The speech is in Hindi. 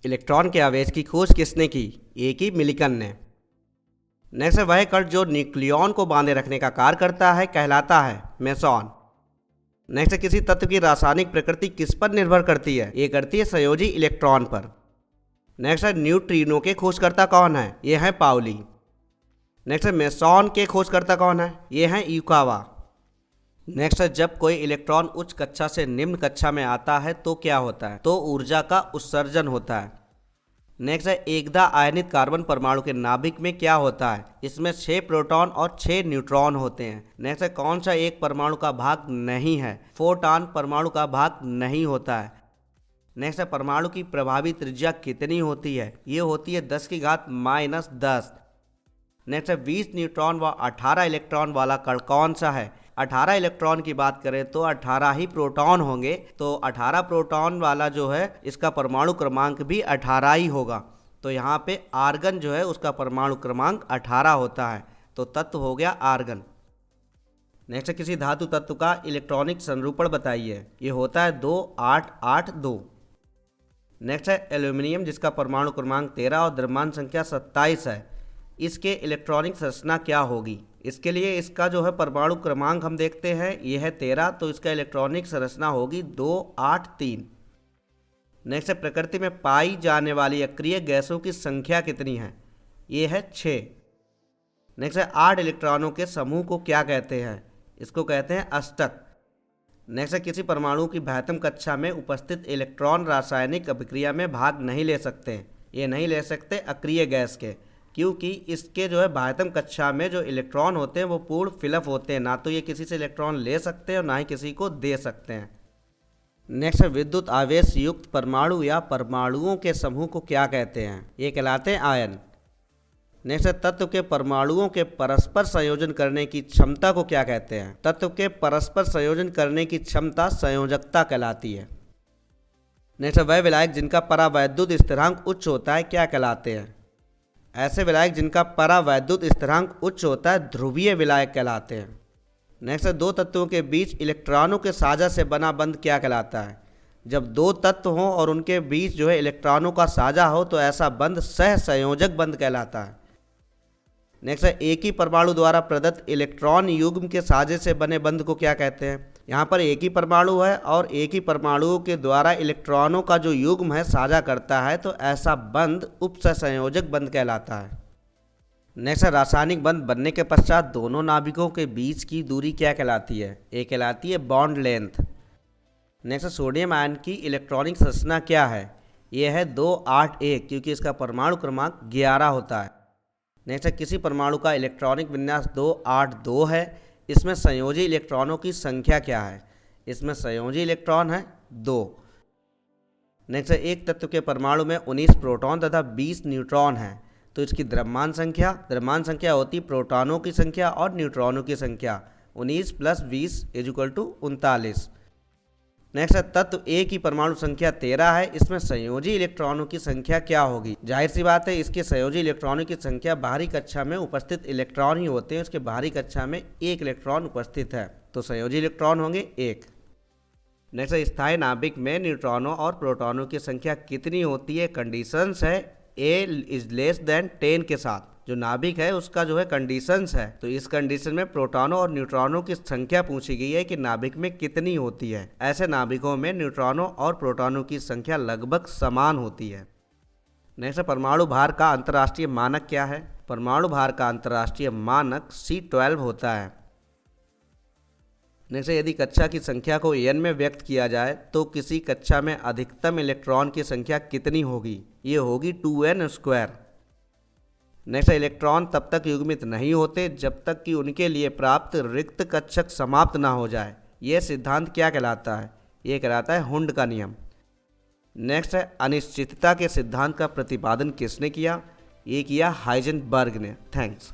इलेक्ट्रॉन के आवेश की खोज किसने की? ए मिलिकन ने। नेक्स्ट है वह कण जो न्यूक्लियॉन को बांधे रखने का कार्य करता है कहलाता है मेसॉन। नेक्स्ट है किसी तत्व की रासायनिक प्रकृति किस पर निर्भर करती है? ये करती है संयोजी इलेक्ट्रॉन पर। नेक्स्ट है न्यूट्रिनो के खोजकर्ता कौन है? ये है पाउली। नेक्स्ट है मेसॉन के खोजकर्ता कौन है? ये है युकावा। नेक्स्ट है जब कोई इलेक्ट्रॉन उच्च कक्षा से निम्न कक्षा में आता है तो क्या होता है? तो ऊर्जा का उत्सर्जन होता है। नेक्स्ट है एकदा आयनित कार्बन परमाणु के नाभिक में क्या होता है? इसमें 6 प्रोटॉन और 6 न्यूट्रॉन होते हैं। नेक्स्ट है कौन सा एक परमाणु का भाग नहीं है? फोटॉन परमाणु का भाग नहीं होता है। नेक्स्ट है परमाणु की प्रभावी त्रिज्या कितनी होती है? ये होती है 10⁻⁻10। नेक्स्ट है 20 न्यूट्रॉन व 18 इलेक्ट्रॉन वाला कण कौन सा है? 18 इलेक्ट्रॉन की बात करें तो 18 ही प्रोटॉन होंगे, तो 18 प्रोटॉन वाला जो है इसका परमाणु क्रमांक भी 18 ही होगा। तो यहाँ पे आर्गन जो है उसका परमाणु क्रमांक 18 होता है, तो तत्व हो गया आर्गन। नेक्स्ट किसी धातु तत्व का इलेक्ट्रॉनिक संरूपण बताइए। ये होता है 2882। नेक्स्ट है एल्यूमिनियम जिसका परमाणु क्रमांक 13 और द्रव्यमान संख्या 27 है। इसके इलेक्ट्रॉनिक संरचना क्या होगी? इसके लिए इसका जो है परमाणु क्रमांक हम देखते हैं, यह है 13, तो इसका इलेक्ट्रॉनिक संरचना होगी 283। नेक्स्ट है प्रकृति में पाई जाने वाली अक्रिय गैसों की संख्या कितनी है? ये है 6। नेक्स्ट है 8 इलेक्ट्रॉनों के समूह को क्या कहते हैं? इसको कहते हैं अष्टक। नेक्स्ट है किसी परमाणु की बाह्यतम कक्षा में उपस्थित इलेक्ट्रॉन रासायनिक अभिक्रिया में भाग नहीं ले सकते। ये नहीं ले सकते अक्रिय गैस के, क्योंकि इसके जो है बाह्यतम कक्षा में जो इलेक्ट्रॉन होते हैं वो पूर्ण फिलअप होते हैं, ना तो ये किसी से इलेक्ट्रॉन ले सकते हैं और ना ही किसी को दे सकते हैं। नेक्स्ट है विद्युत आवेश युक्त परमाणु या परमाणुओं के समूह को क्या कहते हैं? ये कहलाते हैं आयन। नेक्स्ट है तत्व के परमाणुओं के परस्पर संयोजन करने की क्षमता को क्या कहते हैं? तत्व के परस्पर संयोजन करने की क्षमता संयोजकता कहलाती है। नेक्स्ट है वह विलायक जिनका परावैद्युत स्थिरांक उच्च होता है क्या कहलाते हैं? ऐसे विलायक जिनका परावैद्युत स्थिरांक उच्च होता है ध्रुवीय विलायक कहलाते हैं। नेक्स्ट है दो तत्वों के बीच इलेक्ट्रॉनों के साझा से बना बंध क्या कहलाता है? जब दो तत्व हों और उनके बीच जो है इलेक्ट्रॉनों का साझा हो तो ऐसा बंध सहसंयोजक बंध कहलाता है। नेक्स्ट है एक ही परमाणु द्वारा प्रदत्त इलेक्ट्रॉन युग्म के साझे से बने बंध को क्या कहते हैं? यहाँ पर एक ही परमाणु है और एक ही परमाणुओं के द्वारा इलेक्ट्रॉनों का जो युग्म है साझा करता है, तो ऐसा बंध उपसहसंयोजक बंध कहलाता है। नेक्स्ट है रासायनिक बंध बनने के पश्चात दोनों नाभिकों के बीच की दूरी क्या कहलाती है? ये कहलाती है बॉन्ड लेंथ। नेक्स्ट है सोडियम आयन की इलेक्ट्रॉनिक संरचना क्या है? ये है 281, क्योंकि इसका परमाणु क्रमांक 11 होता है। नेक्स्ट है किसी परमाणु का इलेक्ट्रॉनिक विन्यास 282 है। इसमें संयोजी इलेक्ट्रॉनों की संख्या क्या है? इसमें संयोजी इलेक्ट्रॉन है 2। नेक्स्ट है एक तत्व के परमाणु में 19 प्रोटॉन तथा 20 न्यूट्रॉन है, तो इसकी द्रव्यमान संख्या होती प्रोटॉनों की संख्या और न्यूट्रॉनों की संख्या। 19 + 20 = 39। नेक्स्ट है तत्व ए की परमाणु संख्या 13 है। इसमें संयोजी इलेक्ट्रॉनों की संख्या क्या होगी? जाहिर सी बात है इसके संयोजी इलेक्ट्रॉनों की संख्या बाहरी कक्षा में उपस्थित इलेक्ट्रॉन ही होते हैं, उसके बाहरी कक्षा में एक इलेक्ट्रॉन उपस्थित है, तो संयोजी इलेक्ट्रॉन होंगे 1। नेक्स्ट है स्थायी नाभिक में न्यूट्रॉनों और प्रोटॉनों की संख्या कितनी होती है? कंडीशंस है A > 10 के साथ। जो नाभिक है उसका जो है कंडीशंस है, तो इस कंडीशन में प्रोटॉनों और न्यूट्रॉनों की संख्या पूछी गई है कि नाभिक में कितनी होती है। ऐसे नाभिकों में न्यूट्रॉनों और प्रोटॉनों की संख्या लगभग समान होती है। नेक्स्ट परमाणु भार का अंतर्राष्ट्रीय मानक क्या है? परमाणु भार का अंतर्राष्ट्रीय मानक C12 होता है। नेक्स्ट यदि कक्षा की संख्या को n में व्यक्त किया जाए तो किसी कक्षा में अधिकतम इलेक्ट्रॉन की संख्या कितनी होगी? ये होगी 2n²। नेक्स्ट इलेक्ट्रॉन तब तक युग्मित नहीं होते जब तक कि उनके लिए प्राप्त रिक्त कक्षक समाप्त ना हो जाए। यह सिद्धांत क्या कहलाता है? ये कहलाता है हुंड का नियम। नेक्स्ट है अनिश्चितता के सिद्धांत का प्रतिपादन किसने किया? ये किया हाइजेनबर्ग ने। थैंक्स।